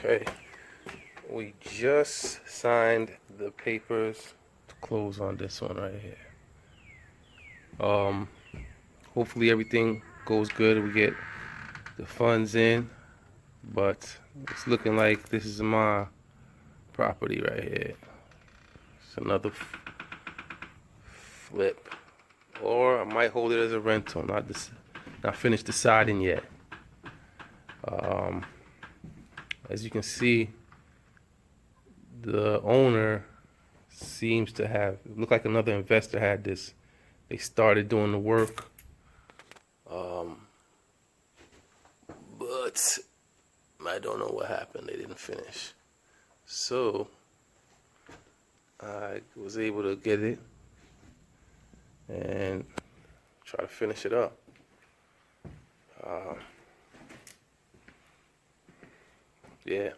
Okay, we just signed the papers to close on this one right here. Hopefully everything goes good. We get the funds in, but it's looking like this is my property right here. It's another flip, or I might hold it as a rental. Not finished deciding yet. As you can see, the owner seems to have, it looked like another investor had this. They started doing the work, but I don't know what happened. They didn't finish. So I was able to get it and try to finish it up. Yeah.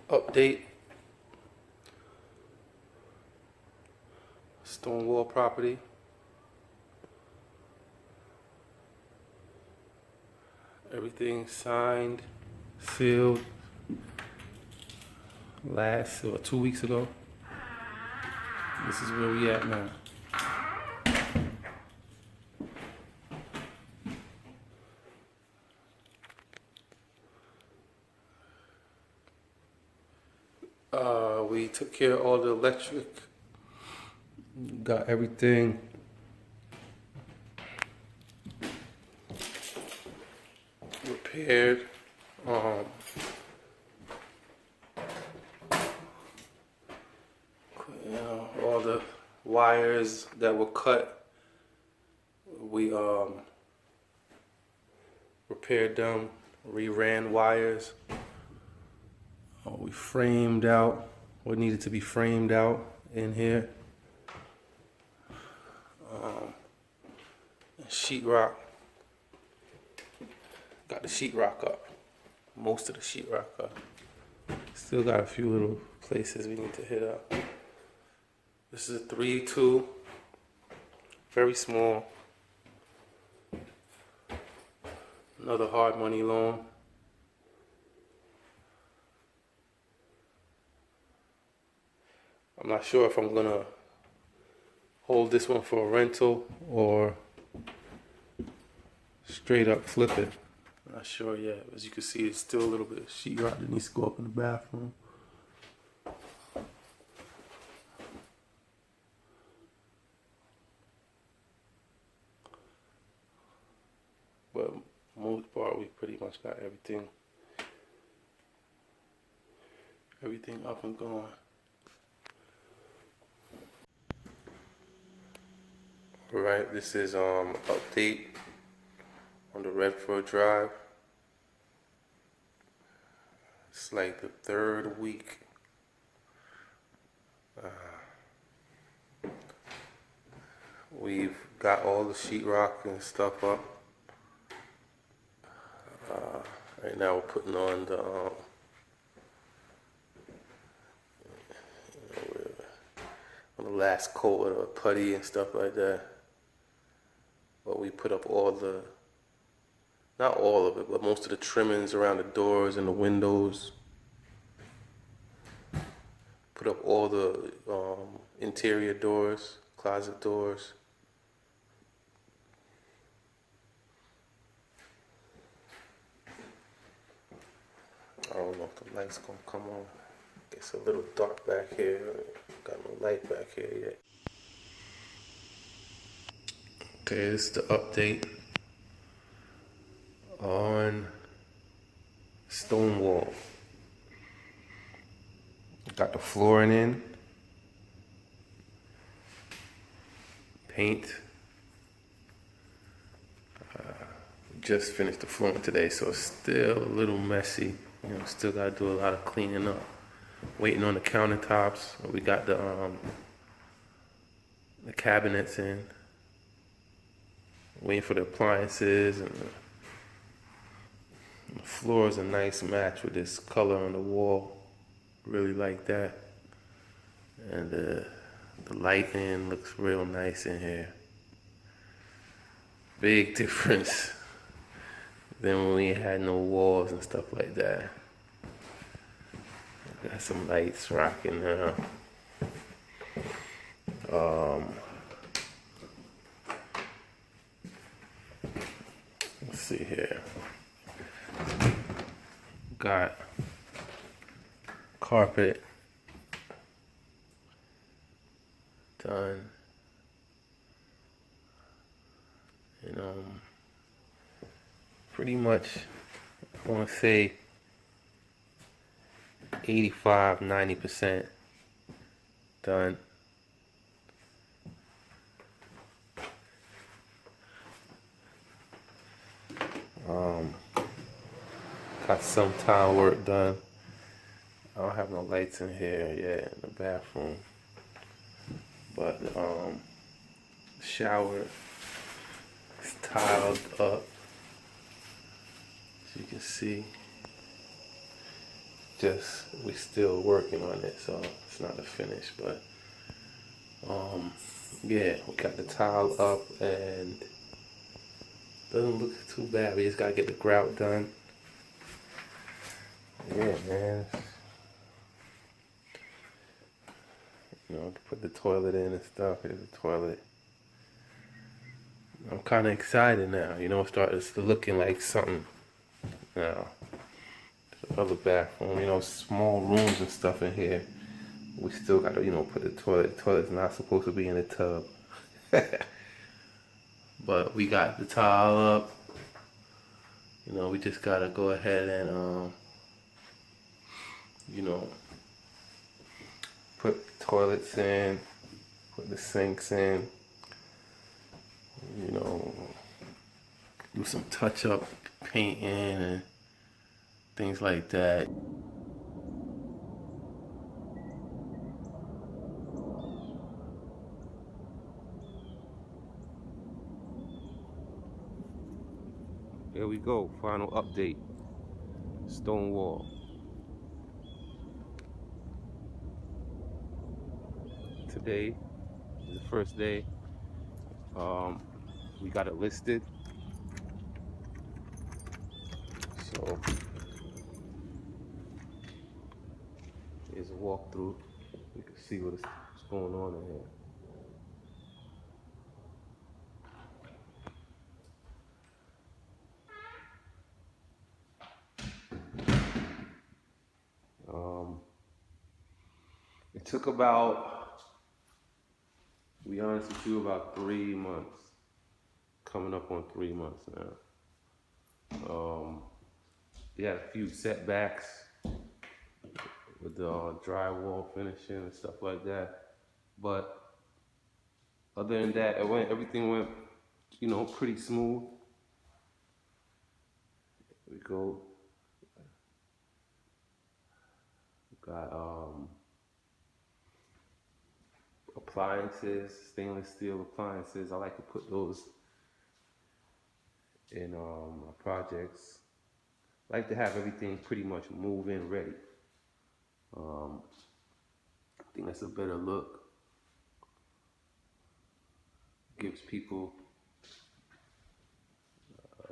Update. Stonewall property. Everything signed, sealed last or 2 weeks ago. This is where we at now. We took care of all the electric, got everything repaired. All the wires that were cut, we repaired them, reran wires. We framed out what needed to be framed out in here. Sheetrock. Got the sheetrock up. Most of the sheetrock up. Still got a few little places we need to hit up. This is a 3-2. Very small. Another hard money loan. I'm not sure if I'm gonna hold this one for a rental or straight up flip it. I'm not sure yet. As you can see, it's still a little bit of sheetrock that needs to go up in the bathroom. But most part, we pretty much got everything up and going. Alright, this is update on the Redford Drive. It's like the third week. We've got all the sheetrock and stuff up. Right now we're putting on the on the last coat of the putty and stuff like that. But we put up all the, not all of it, but most of the trimmings around the doors and the windows. Put up all the interior doors, closet doors. I don't know if the light's gonna come on. It's a little dark back here. Got no light back here yet. Okay, this is the update on Stonewall. Got the flooring in, paint. Just finished the flooring today, so it's still a little messy. You know, still gotta do a lot of cleaning up. Waiting on the countertops. We got the cabinets in. waiting for the appliances, and the floor is a nice match with this color on the wall. Really like that. And the lighting looks real nice in here. Big difference than when we had no walls and stuff like that. Got some lights rocking now. Let's see here. Got carpet done. And pretty much, I want to say 85–90% done. Got some tile work done. I don't have no lights in here yet in the bathroom, but the shower is tiled up, as you can see. Just we still working on it, so it's not a finish, but yeah, we got the tile up and doesn't look too bad. We just gotta get the grout done. Yeah, man. You know, put the toilet in and stuff. Here's the toilet. I'm kind of excited now. You know, it's looking like something now. The other bathroom, you know, small rooms and stuff in here. We still got to, you know, put the toilet. The toilet's not supposed to be in a tub. But we got the tile up. You know, we just got to go ahead and, you know, put toilets in, put the sinks in, you know, do some touch-up painting and things like that. There we go, final update. Stonewall. Today is the first day. We got it listed. So here's a walkthrough. You can see what's going on in here. It took about, to be honest with you, about 3 months. Coming up on 3 months now. We had a few setbacks with the drywall finishing and stuff like that, but other than that, everything went, you know, pretty smooth. Here we go. Got appliances, stainless steel appliances. I like to put those in my projects. I like to have everything pretty much move-in ready. I think that's a better look. Gives people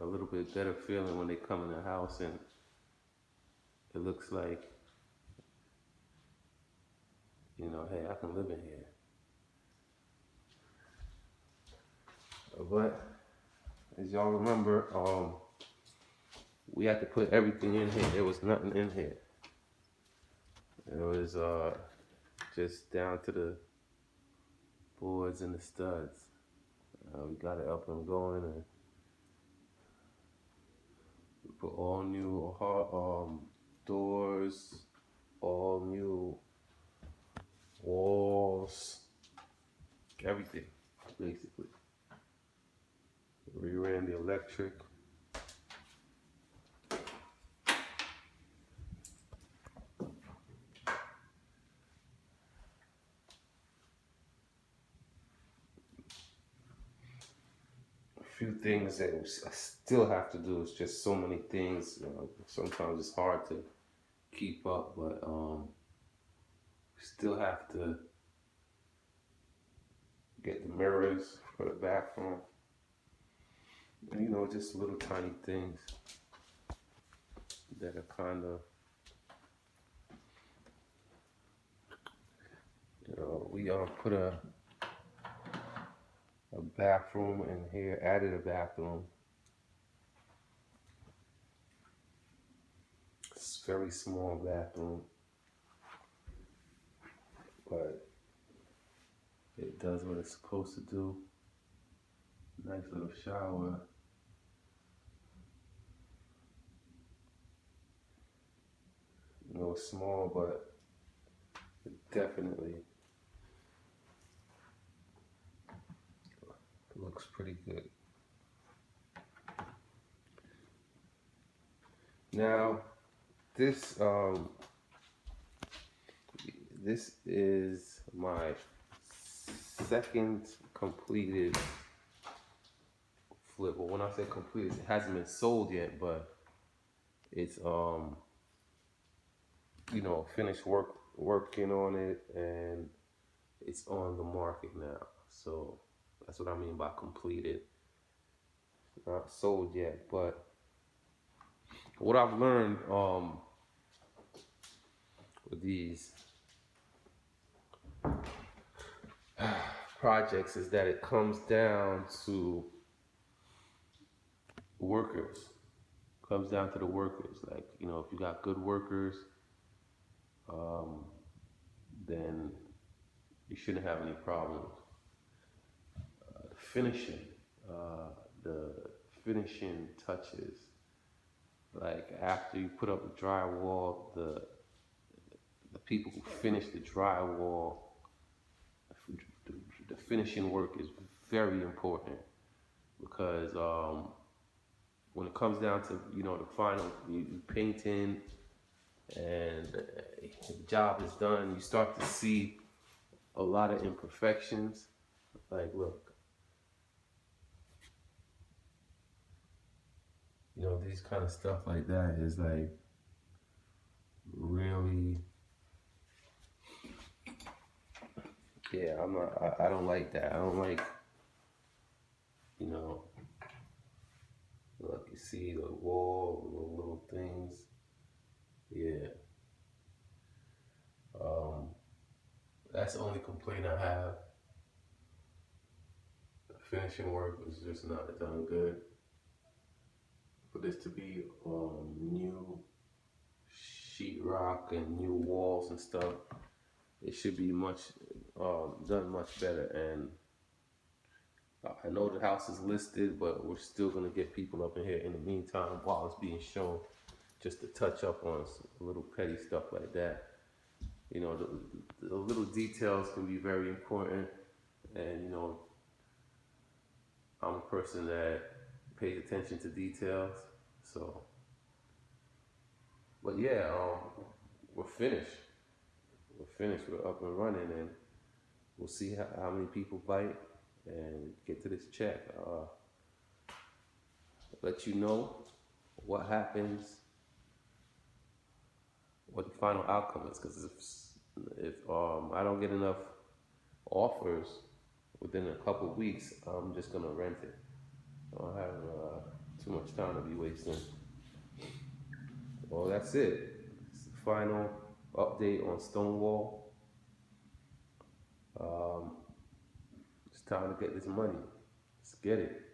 a little bit better feeling when they come in the house and it looks like, you know, hey, I can live in here. But as y'all remember, we had to put everything in here. There was nothing in here. It was just down to the boards and the studs. We got it up and going, and we put all new doors, all new walls, everything, basically. Reran the electric. few things that I still have to do. It's just so many things. Sometimes it's hard to keep up, but still have to get the mirrors for the bathroom. And, just little tiny things that are kind of, we put a bathroom in here, added a bathroom. It's a very small bathroom, but it does what it's supposed to do. Nice little shower. It's small, but it definitely looks pretty good. Now, this is my second completed flip. Well, when I say completed, it hasn't been sold yet, but it's finished working on it, and it's on the market now. So that's what I mean by completed. Not sold yet, but what I've learned with these projects is that it comes down to workers. Comes down to the workers. Like, if you got good workers, then you shouldn't have any problems. The finishing touches, like after you put up the drywall, the people who finish the drywall, the finishing work is very important, because when it comes down to the final, you painting and the job is done, you start to see a lot of imperfections. Like, look, these kind of stuff like that is like really, yeah, I don't like that. I don't like, look, you see the wall, the little things. Yeah. That's the only complaint I have. The finishing work was just not done good. For this to be new sheetrock and new walls and stuff, it should be done much better. And I know the house is listed, but we're still gonna get people up in here in the meantime while it's being shown, just to touch up on some little petty stuff like that. The little details can be very important, and I'm a person that pays attention to details. So, but yeah, we're finished. We're up and running, and we'll see how many people bite and get to this check. Let you know what happens, what the final outcome is. Because if I don't get enough offers within a couple of weeks, I'm just gonna rent it. I don't have too much time to be wasting. Well, that's it. It's the final update on Stonewall. It's time to get this money. Let's get it.